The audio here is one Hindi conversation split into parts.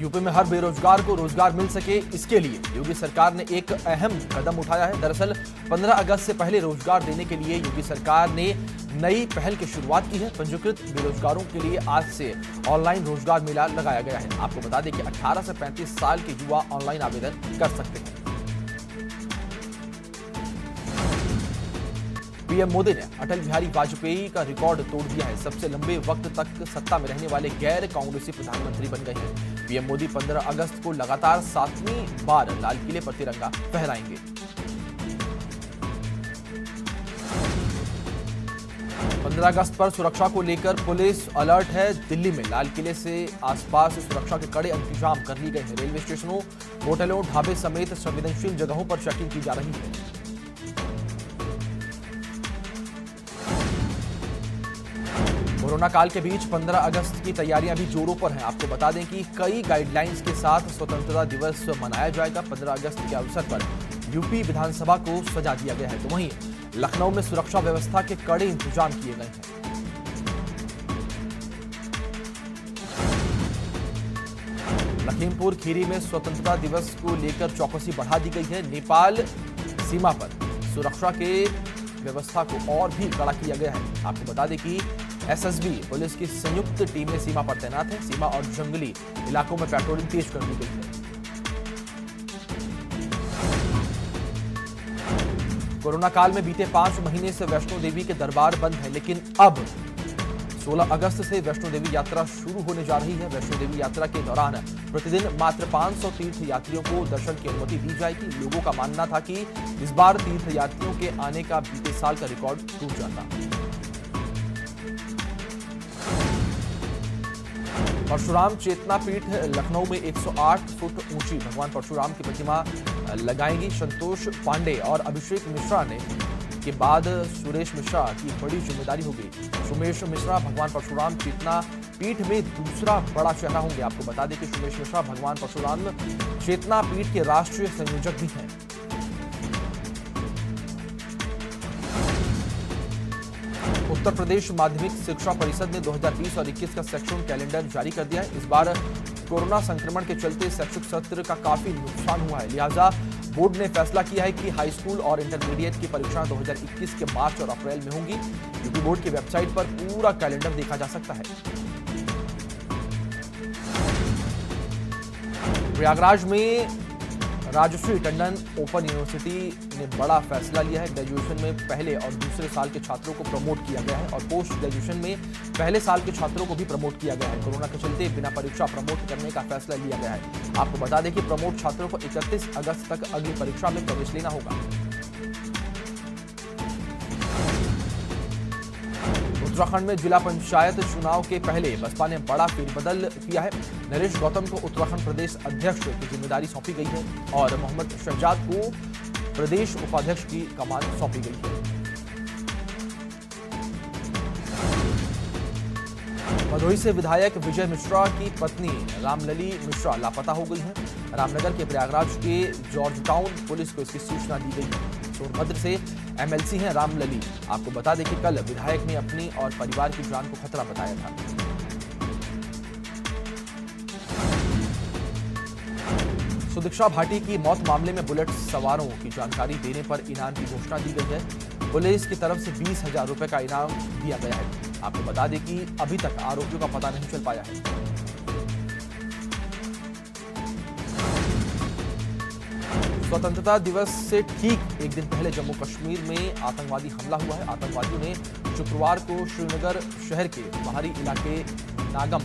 यूपी में हर बेरोजगार को रोजगार मिल सके, इसके लिए योगी सरकार ने एक अहम कदम उठाया है। दरअसल 15 अगस्त से पहले रोजगार देने के लिए योगी सरकार ने नई पहल की शुरुआत की है। पंजीकृत बेरोजगारों के लिए आज से ऑनलाइन रोजगार मेला लगाया गया है। आपको बता दें कि 18 से 35 साल के युवा ऑनलाइन आवेदन कर सकते हैं। पीएम मोदी ने अटल बिहारी वाजपेयी का रिकॉर्ड तोड़ दिया है। सबसे लंबे वक्त तक सत्ता में रहने वाले गैर कांग्रेसी प्रधानमंत्री बन गए हैं। पीएम मोदी 15 अगस्त को लगातार 7वीं बार लाल किले पर तिरंगा फहराएंगे। पंद्रह अगस्त पर सुरक्षा को लेकर पुलिस अलर्ट है। दिल्ली में लाल किले से आसपास सुरक्षा के कड़े इंतजाम कर लिए गए हैं। रेलवे स्टेशनों, होटलों, ढाबे समेत संवेदनशील जगहों पर चेकिंग की जा रही है। कोरोना काल के बीच 15 अगस्त की तैयारियां भी जोरों पर हैं। आपको बता दें कि कई गाइडलाइंस के साथ स्वतंत्रता दिवस मनाया जाएगा। 15 अगस्त के अवसर पर यूपी विधानसभा को सजा दिया गया है, तो वहीं लखनऊ में सुरक्षा व्यवस्था के कड़े इंतजाम किए गए हैं। लखीमपुर खीरी में स्वतंत्रता दिवस को लेकर चौकसी बढ़ा दी गई है। नेपाल सीमा पर सुरक्षा के व्यवस्था को और भी कड़ा किया गया है। आपको बता दें कि एसएसबी पुलिस की संयुक्त टीमें सीमा पर तैनात है। सीमा और जंगली इलाकों में पेट्रोलिंग तेज कर दी गई है। कोरोना काल में बीते 5 महीने से वैष्णो देवी के दरबार बंद है, लेकिन अब 16 अगस्त से वैष्णो देवी यात्रा शुरू होने जा रही है। वैष्णो देवी यात्रा के दौरान प्रतिदिन मात्र 500 तीर्थ यात्रियों को दर्शन की अनुमति दी जाएगी। लोगों का मानना था कि इस बार तीर्थ यात्रियों के आने का बीते साल का रिकॉर्ड टूट जाता। परशुराम चेतना पीठ लखनऊ में 108 फुट ऊंची भगवान परशुराम की प्रतिमा लगाएंगी। संतोष पांडे और अभिषेक मिश्रा ने के बाद सुरेश मिश्रा की बड़ी जिम्मेदारी होगी। सुमेश मिश्रा भगवान परशुराम चेतना पीठ में दूसरा बड़ा चेहरा होंगे। आपको बता दें कि सुमेश मिश्रा भगवान परशुराम चेतना पीठ के राष्ट्रीय संयोजक भी हैं। उत्तर प्रदेश माध्यमिक शिक्षा परिषद ने 2020 और 21 का शैक्षणिक कैलेंडर जारी कर दिया है। इस बार कोरोना संक्रमण के चलते शैक्षिक सत्र का काफी नुकसान हुआ है, लिहाजा बोर्ड ने फैसला किया है कि हाई स्कूल और इंटरमीडिएट की परीक्षा 2021 के मार्च और अप्रैल में होंगी। यूपी बोर्ड की वेबसाइट पर पूरा कैलेंडर देखा जा सकता है। प्रयागराज में राजश्री टंडन ओपन यूनिवर्सिटी ने बड़ा फैसला लिया है। ग्रेजुएशन में पहले और दूसरे साल के छात्रों को प्रमोट किया गया है और पोस्ट ग्रेजुएशन में पहले साल के छात्रों को भी प्रमोट किया गया है। कोरोना के चलते बिना परीक्षा प्रमोट करने का फैसला लिया गया है। आपको बता दें कि प्रमोट छात्रों को 31 अगस्त तक अगली परीक्षा में प्रवेश लेना होगा। उत्तराखंड में जिला पंचायत चुनाव के पहले बसपा ने बड़ा फेरबदल किया है। नरेश गौतम को उत्तराखंड प्रदेश अध्यक्ष की जिम्मेदारी सौंपी गई है और मोहम्मद शहजाद को प्रदेश उपाध्यक्ष की कमान सौंपी गई है। भदोही से विधायक विजय मिश्रा की पत्नी रामलली मिश्रा लापता हो गई है। रामनगर के प्रयागराज के जॉर्ज टाउन पुलिस को इसकी सूचना दी गई है। सोनभद्र से एमएलसी हैं रामलली। आपको बता दें कि कल विधायक ने अपनी और परिवार की जान को खतरा बताया था। सुदीक्षा भाटी की मौत मामले में बुलेट सवारों की जानकारी देने पर इनाम की घोषणा दी गई है। पुलिस की तरफ से 20,000 रुपए का इनाम दिया गया है। आपको बता दें कि अभी तक आरोपियों का पता नहीं चल पाया है। स्वतंत्रता दिवस से ठीक एक दिन पहले जम्मू कश्मीर में आतंकवादी हमला हुआ है। आतंकवादियों ने शुक्रवार को श्रीनगर शहर के बाहरी इलाके नागम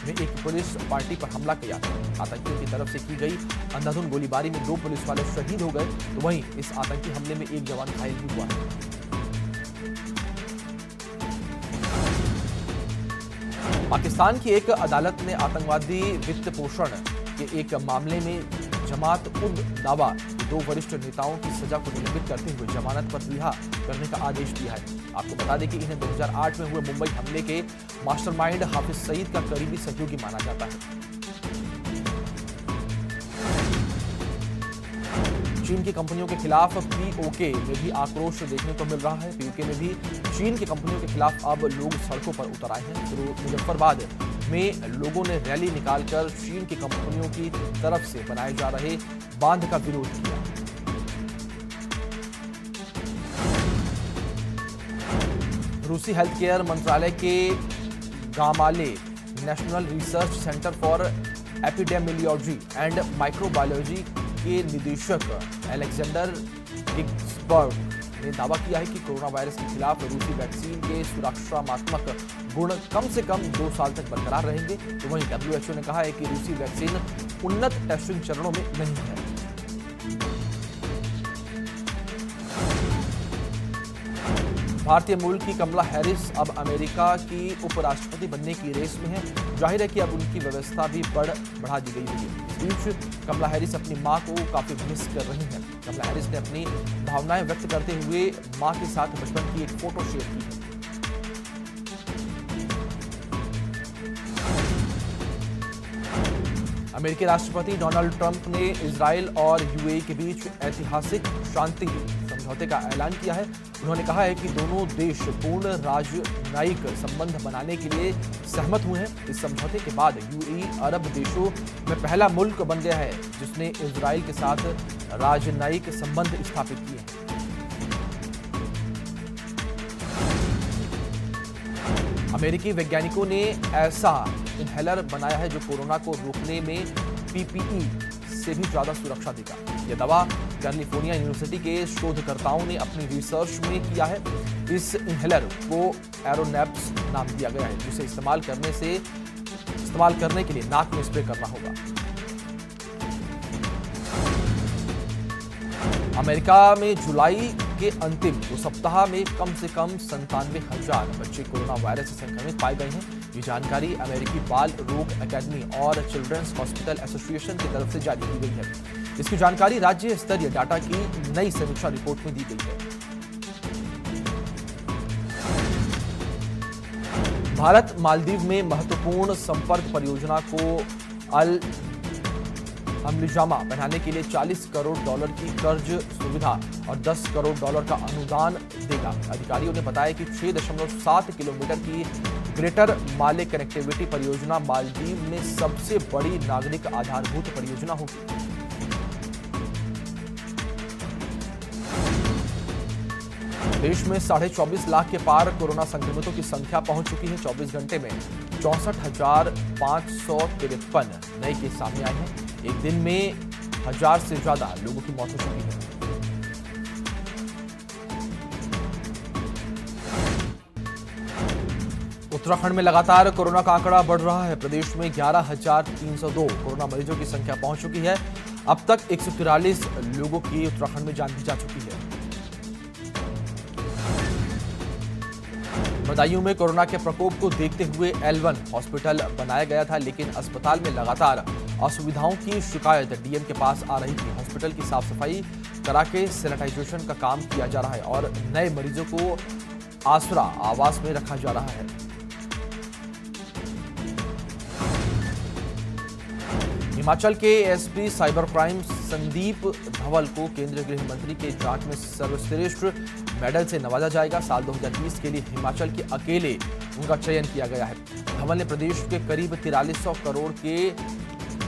में एक पुलिस पार्टी पर हमला किया था। आतंकियों की तरफ से की गई अंधाधुंध गोलीबारी में 2 पुलिस वाले शहीद हो गए, तो वहीं इस आतंकी हमले में एक जवान घायल भी हुआ है। पाकिस्तान की एक अदालत ने आतंकवादी वित्त पोषण के एक मामले में जमात उद दावा के 2 वरिष्ठ नेताओं की सजा को निलंबित करते हुए जमानत पर रिहा करने का आदेश दिया है। आपको बता दें कि इन्हें 2008 में हुए मुंबई हमले के मास्टरमाइंड हाफिज सईद का करीबी सहयोगी माना जाता है। चीन की कंपनियों के खिलाफ पीओके में भी आक्रोश देखने को मिल रहा है। पीओके में भी चीन की कंपनियों के खिलाफ अब लोग सड़कों पर उतर आए हैं। मुजफ्फराबाद में लोगों ने रैली निकालकर चीन की कंपनियों की तरफ से बनाए जा रहे बांध का विरोध किया। रूसी हेल्थ केयर मंत्रालय के Gamaleya national research centre for epidemiology and microbiology के निदेशक अलेक्जेंडर गिग्सबर्ग ने दावा किया है कि कोरोना वायरस के खिलाफ रूसी वैक्सीन के सुरक्षात्मक गुण कम से कम 2 साल तक बरकरार रहेंगे। तो वहीं WHO ने कहा है कि रूसी वैक्सीन उन्नत टेस्टिंग चरणों में नहीं है। भारतीय मूल की कमला हैरिस अब अमेरिका की उपराष्ट्रपति बनने की रेस में है। जाहिर है कि अब उनकी व्यवस्था भी बढ़ा दी गई होगी। इस बीच कमला हैरिस अपनी मां को काफी मिस कर रही हैं। कमला हैरिस ने अपनी भावनाएं व्यक्त करते हुए मां के साथ बचपन की एक फोटो शेयर की है। अमेरिकी राष्ट्रपति डोनाल्ड ट्रंप ने इजरायल और यूएई के बीच ऐतिहासिक शांति समझौते का ऐलान किया है। उन्होंने कहा है कि दोनों देश पूर्ण राजनयिक संबंध बनाने के लिए सहमत हुए हैं। इस समझौते के बाद यूएई अरब देशों में पहला मुल्क बन गया है जिसने इजरायल के साथ राजनयिक संबंध स्थापित किए हैं। अमेरिकी वैज्ञानिकों ने ऐसा इनहेलर बनाया है जो कोरोना को रोकने में PPE से भी ज्यादा सुरक्षा देगा। यह दवा कैलिफोर्निया यूनिवर्सिटी के शोधकर्ताओं ने अपनी रिसर्च में किया है। इस इनहेलर को एरोनेप्स नाम दिया गया है, जिसे इस्तेमाल करने के लिए नाक में स्प्रे करना होगा। अमेरिका में जुलाई के अंतिम 2 सप्ताह में कम से कम 97,000 बच्चे कोरोना वायरस से संक्रमित पाए गए हैं। ये जानकारी अमेरिकी बाल रोग अकेडमी और चिल्ड्रंस हॉस्पिटल एसोसिएशन की तरफ से जारी की गई है। इसकी जानकारी राज्य स्तरीय डाटा की नई समीक्षा रिपोर्ट में दी गई है। भारत मालदीव में महत्वपूर्ण संपर्क परियोजना को अमलीजामा बनाने के लिए $40 करोड़ की कर्ज सुविधा और $10 करोड़ का अनुदान देगा। अधिकारियों ने बताया कि 6.7 किलोमीटर की ग्रेटर माले कनेक्टिविटी परियोजना मालदीव में सबसे बड़ी नागरिक आधारभूत परियोजना होगी। देश में 24.5 लाख के पार कोरोना संक्रमितों की संख्या पहुंच चुकी है। 24 घंटे में 64,553 नए केस सामने आए हैं। एक दिन में 1000 से ज्यादा लोगों की मौत हो चुकी है। उत्तराखंड में लगातार कोरोना का आंकड़ा बढ़ रहा है। प्रदेश में 11,302 कोरोना मरीजों की संख्या पहुंच चुकी है। अब तक 143 लोगों की उत्तराखंड में जान भी जा चुकी है। बदायूं में कोरोना के प्रकोप को देखते हुए L1 हॉस्पिटल बनाया गया था, लेकिन अस्पताल में लगातार असुविधाओं की शिकायत डीएम के पास आ रही थी। हॉस्पिटल की साफ सफाई करा के सैनिटाइजेशन का काम किया जा रहा है और नए मरीजों को आसरा आवास में रखा जा रहा है। हिमाचल के एसपी साइबर क्राइम संदीप धवल को केंद्रीय गृह मंत्री के जांच में सर्वश्रेष्ठ मेडल से नवाजा जाएगा। साल 2020 के लिए हिमाचल के अकेले उनका चयन किया गया है। धवल ने प्रदेश के करीब 4300 करोड़ के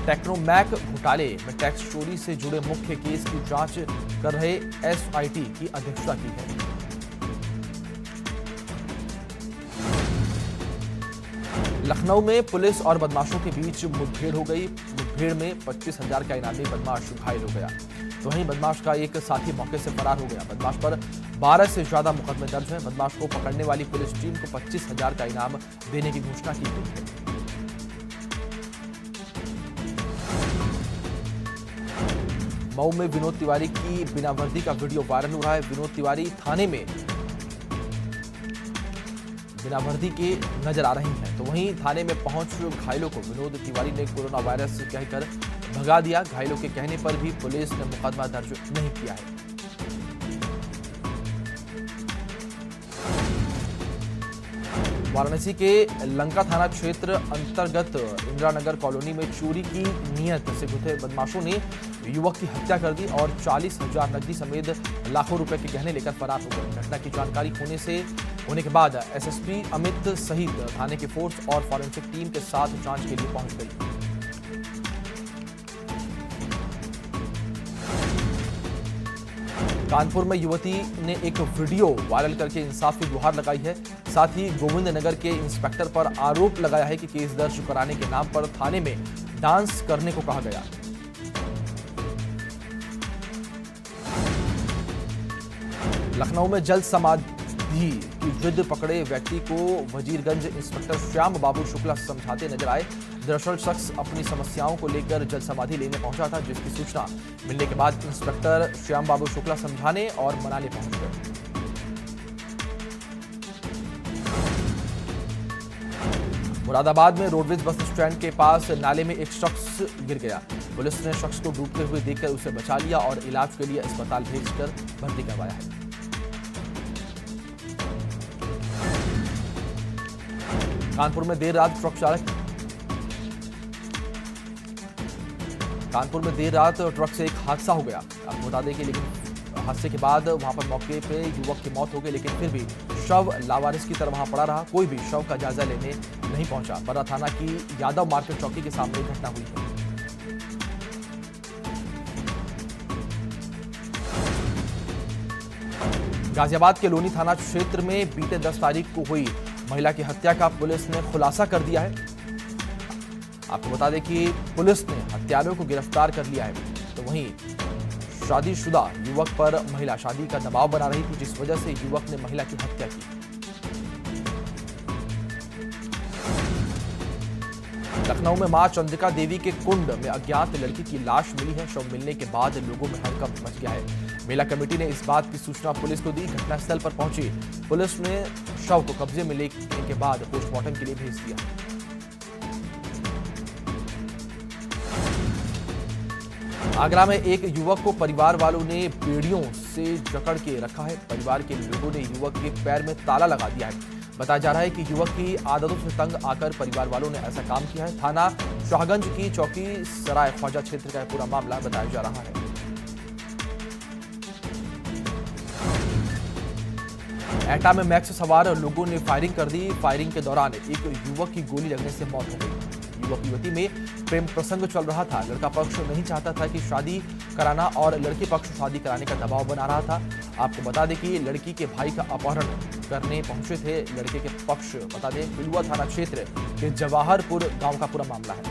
टेक्नोमैक घोटाले में टैक्स चोरी से जुड़े मुख्य केस की जांच कर रहे SIT की अध्यक्षता की है। लखनऊ में पुलिस और बदमाशों के बीच मुठभेड़ हो गई। मुठभेड़ में 25,000 का इनामी बदमाश घायल हो गया। तो वहीं बदमाश का एक साथी मौके से फरार हो गया। बदमाश पर 12 से ज्यादा मुकदमे दर्ज हैं। बदमाश को पकड़ने वाली पुलिस टीम को 25,000 का इनाम देने की घोषणा की गई है। मऊ में विनोद तिवारी की बिना वर्दी का वीडियो वायरल हो रहा है। विनोद तिवारी थाने में बिना वर्दी के नजर आ रही हैं। तो वहीं थाने में पहुंच घायलों को विनोद तिवारी ने कोरोना वायरस कहकर भगा दिया। घायलों के कहने पर भी पुलिस ने मुकदमा दर्ज नहीं किया है। वाराणसी के लंका थाना क्षेत्र अंतर्गत इंदिरानगर कॉलोनी में चोरी की नीयत से घुसे बदमाशों ने युवक की हत्या कर दी और 40,000 नकदी समेत लाखों रुपए के गहने लेकर फरार हो गए। घटना की जानकारी होने से होने के बाद एसएसपी अमित सहित थाने की फोर्स और फॉरेंसिक टीम के साथ जांच के लिए पहुंच गई। कानपुर में युवती ने एक वीडियो वायरल करके इंसाफ की गुहार लगाई है। साथ ही गोविंद नगर के इंस्पेक्टर पर आरोप लगाया है कि केस दर्ज कराने के नाम पर थाने में डांस करने को कहा गया। लखनऊ में जल समाधि की जिद पकड़े व्यक्ति को वजीरगंज इंस्पेक्टर श्याम बाबू शुक्ला समझाते नजर आए। दरअसल शख्स अपनी समस्याओं को लेकर जल समाधि लेने पहुंचा था, जिसकी सूचना मिलने के बाद इंस्पेक्टर श्याम बाबू शुक्ला समझाने और मनाने पहुंच गए। मुरादाबाद में रोडवेज बस स्टैंड के पास नाले में एक शख्स गिर गया। पुलिस ने शख्स को डूबते हुए देखकर उसे बचा लिया और इलाज के लिए अस्पताल भेजकर भर्ती करवाया है। कानपुर में देर रात ट्रक से एक हादसा हो गया। आपको बता दें कि लेकिन हादसे के बाद वहां पर मौके पे युवक की मौत हो गई, लेकिन फिर भी शव लावारिस की तरह वहां पड़ा रहा। कोई भी शव का जायजा लेने नहीं पहुंचा। बर्रा थाना की यादव मार्केट चौकी के सामने घटना हुई है। गाजियाबाद के लोनी थाना क्षेत्र में बीते 10 तारीख को हुई महिला की हत्या का पुलिस ने खुलासा कर दिया है। आपको बता दें कि पुलिस ने हत्यारों को गिरफ्तार कर लिया है। तो वहीं शादीशुदा युवक पर महिला शादी का दबाव बना रही थी, जिस वजह से युवक ने महिला की हत्या की। लखनऊ में मां चंद्रिका देवी के कुंड में अज्ञात लड़की की लाश मिली है। शव मिलने के बाद लोगों में हड़कंप मच गया है। मेला कमेटी ने इस बात की सूचना पुलिस को दी। घटनास्थल पर पहुंची पुलिस ने शव को कब्जे में लेने के बाद पोस्टमार्टम के लिए भेज दिया। आगरा में एक युवक को परिवार वालों ने बेड़ियों से जकड़ के रखा है। परिवार के लोगों ने युवक के पैर में ताला लगा दिया है। बताया जा रहा है कि युवक की आदतों से तंग आकर परिवार वालों ने ऐसा काम किया है। थाना शाहगंज की चौकी सराय ख्वाजा क्षेत्र का पूरा मामला बताया जा रहा है। एटा में मैक्स सवार लोगों ने फायरिंग कर दी। फायरिंग के दौरान एक युवक की गोली लगने से मौत हो गई। युवक युवती में प्रेम प्रसंग चल रहा था। लड़का पक्ष नहीं चाहता था कि शादी कराना और लड़के पक्ष शादी कराने का दबाव बना रहा था। आपको बता दें कि लड़की के भाई का अपहरण करने पहुंचे थे लड़के के पक्ष। बता दें पिलुआ थाना क्षेत्र के जवाहरपुर गांव का पूरा मामला है।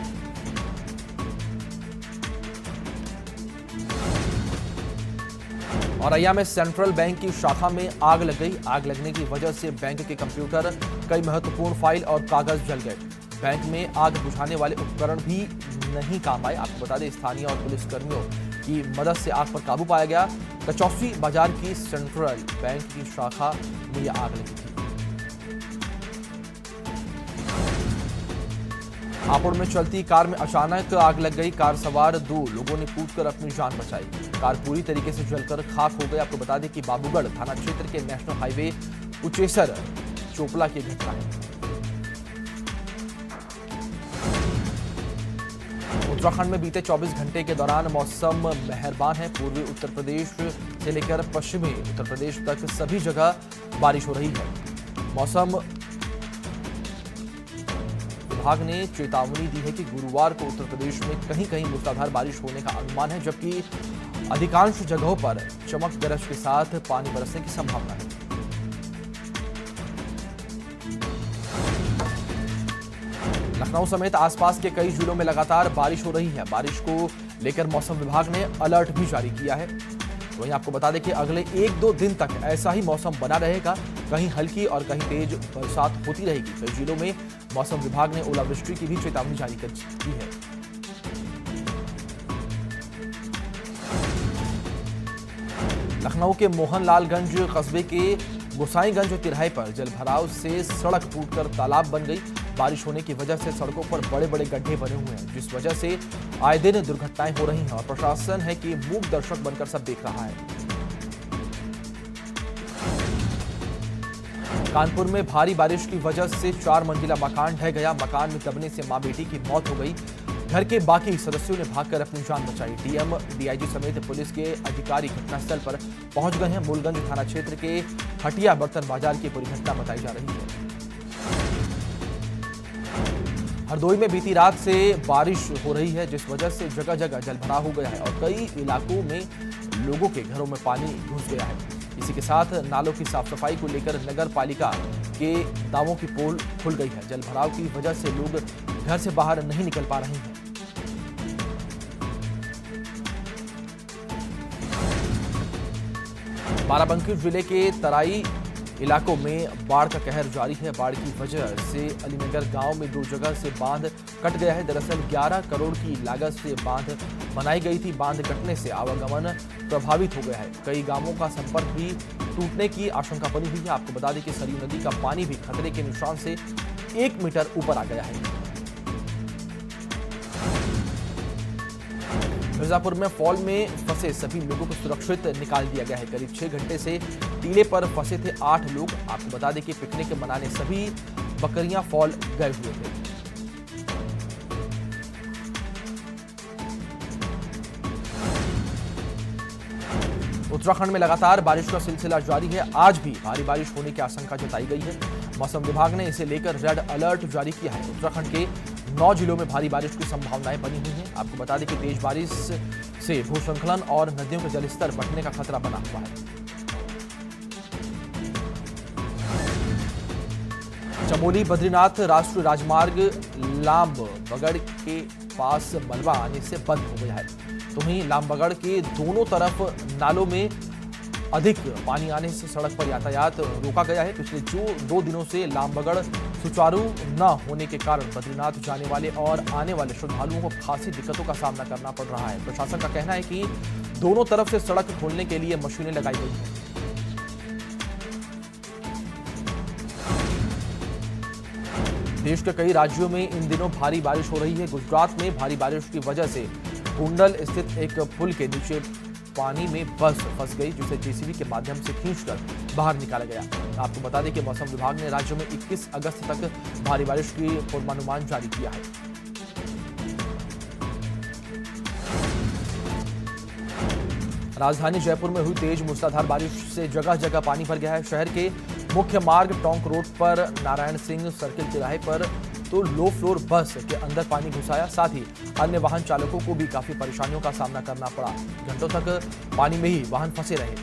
औरैया में सेंट्रल बैंक की शाखा में आग लग गई। आग लगने की वजह से बैंक के कंप्यूटर, कई महत्वपूर्ण फाइल और कागज जल गए। बैंक में आग बुझाने वाले उपकरण भी नहीं काम आए। आपको बता दें स्थानीय और पुलिसकर्मियों की मदद से आग पर काबू पाया गया। कचौसी बाजार की सेंट्रल बैंक की शाखा में यह आग लगी थी। हापुड़ में चलती कार में अचानक आग लग गई। कार सवार 2 लोगों ने कूदकर अपनी जान बचाई। कार पूरी तरीके से जलकर खाक हो गई। आपको बता दें कि बाबूगढ़ थाना क्षेत्र के नेशनल हाईवे उचेसर चोपला की घटना है। उत्तराखंड में बीते 24 घंटे के दौरान मौसम मेहरबान है। पूर्वी उत्तर प्रदेश से लेकर पश्चिमी उत्तर प्रदेश तक सभी जगह बारिश हो रही है। मौसम विभाग ने चेतावनी दी है कि गुरुवार को उत्तर प्रदेश में कहीं कहीं मूसलाधार बारिश होने का अनुमान है, जबकि अधिकांश जगहों पर चमक गरज के साथ पानी बरसने की संभावना है। लखनऊ समेत आसपास के कई जिलों में लगातार बारिश हो रही है। बारिश को लेकर मौसम विभाग ने अलर्ट भी जारी किया है। वहीं आपको बता दें कि अगले 1-2 दिन तक ऐसा ही मौसम बना रहेगा। कहीं हल्की और कहीं तेज बरसात होती रहेगी। कई जिलों में मौसम विभाग ने ओलावृष्टि की भी चेतावनी जारी की है। लखनऊ के मोहनलालगंज कस्बे के गोसाईगंज तिराहे पर जलभराव से सड़क टूटकर तालाब बन गई। बारिश होने की वजह से सड़कों पर बड़े बड़े गड्ढे बने हुए हैं, जिस वजह से आए दिन दुर्घटनाएं हो रही हैं और प्रशासन है कि मूक दर्शक बनकर सब देख रहा है। कानपुर में भारी बारिश की वजह से 4 मंजिला मकान ढह गया। मकान में दबने से मां बेटी की मौत हो गई। घर के बाकी सदस्यों ने भागकर अपनी जान बचाई। डीएम, डीआईजी समेत पुलिस के अधिकारी घटनास्थल पर पहुंच गए हैं। मूलगंज थाना क्षेत्र के हटिया बर्तन बाजार की पूरी घटना बताई जा रही है। हरदोई में बीती रात से बारिश हो रही है, जिस वजह से जगह जगह जलभराव हो गया है और कई इलाकों में लोगों के घरों में पानी घुस गया है। इसी के साथ नालों की साफ सफाई को लेकर नगर पालिका के दावों की पोल खुल गई है। जलभराव की वजह से लोग घर से बाहर नहीं निकल पा रहे हैं। बाराबंकी जिले के तराई इलाकों में बाढ़ का कहर जारी है। बाढ़ की वजह से अलीनगर गांव में 2 जगह से बांध कट गया है। दरअसल 11 करोड़ की लागत से बांध बनाई गई थी। बांध कटने से आवागमन प्रभावित हो गया है। कई गांवों का संपर्क भी टूटने की आशंका बनी हुई है। आपको बता दें कि सरयू नदी का पानी भी खतरे के निशान से 1 मीटर ऊपर आ गया है। मिर्जापुर में फॉल में फंसे सभी लोगों को सुरक्षित निकाल दिया गया है। करीब 6 घंटे से टीले पर फंसे थे 8 लोग। आपको बता दें कि पिकनिक मनाने सभी बकरियां फॉल गए हुए थे। उत्तराखंड में लगातार बारिश का सिलसिला जारी है। आज भी भारी बारिश होने की आशंका जताई गई है। मौसम विभाग ने इसे लेकर रेड अलर्ट जारी किया है। उत्तराखंड के 9 जिलों में भारी बारिश की संभावनाएं बनी हुई हैं। आपको बता दें कि तेज बारिश से भूस्खलन और नदियों के जलस्तर बढ़ने का खतरा बना हुआ है। चमोली बद्रीनाथ राष्ट्रीय राजमार्ग लामबगड़ के पास मलबा आने से बंद हो गया है। तो वहीं लामबगड़ के दोनों तरफ नालों में अधिक पानी आने से सड़क पर यातायात रोका गया है। पिछले 2 दिनों से लामबगड़ सुचारू न होने के कारण बद्रीनाथ जाने वाले और आने वाले श्रद्धालुओं को खासी दिक्कतों का सामना करना पड़ रहा है। प्रशासन का कहना है कि दोनों तरफ से सड़क खोलने के लिए मशीनें लगाई गई हैं। देश के कई राज्यों में इन दिनों भारी बारिश हो रही है। गुजरात में भारी बारिश की वजह से कुंडल स्थित एक पुल के नीचे पानी में बस फंस गई, जिसे जेसीबी के माध्यम से खींचकर बाहर निकाला गया। आपको बता दें कि मौसम विभाग ने राज्य में 21 अगस्त तक भारी बारिश की पूर्वानुमान जारी किया है। राजधानी जयपुर में हुई तेज मूसलाधार बारिश से जगह जगह पानी भर गया है। शहर के मुख्य मार्ग टोंक रोड पर नारायण सिंह सर्किल तिराहे पर तो लो फ्लोर बस के अंदर पानी घुसाया। साथ ही अन्य वाहन चालकों को भी काफी परेशानियों का सामना करना पड़ा। घंटों तक पानी में ही वाहन फंसे रहे।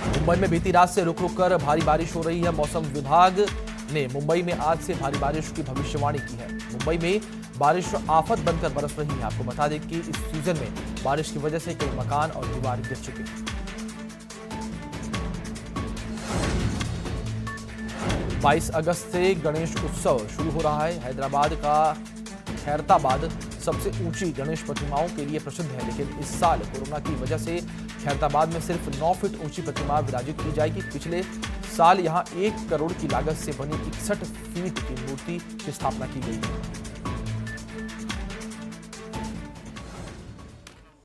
मुंबई में बीती रात से रुक रुक कर भारी बारिश हो रही है। मौसम विभाग ने मुंबई में आज से भारी बारिश की भविष्यवाणी की है। मुंबई में बारिश आफत बनकर बरस रही है। आपको बता दें कि इस सीजन में बारिश की वजह से कई मकान और दीवार गिर चुके हैं। 22 अगस्त से गणेश उत्सव शुरू हो रहा है। हैदराबाद का खैरताबाद सबसे ऊंची गणेश प्रतिमाओं के लिए प्रसिद्ध है, लेकिन इस साल कोरोना की वजह से खैरताबाद में सिर्फ 9 फीट ऊंची प्रतिमा विराजित की जाएगी। पिछले साल यहां 1 करोड़ की लागत से बनी 61 फीट की मूर्ति की स्थापना की गई।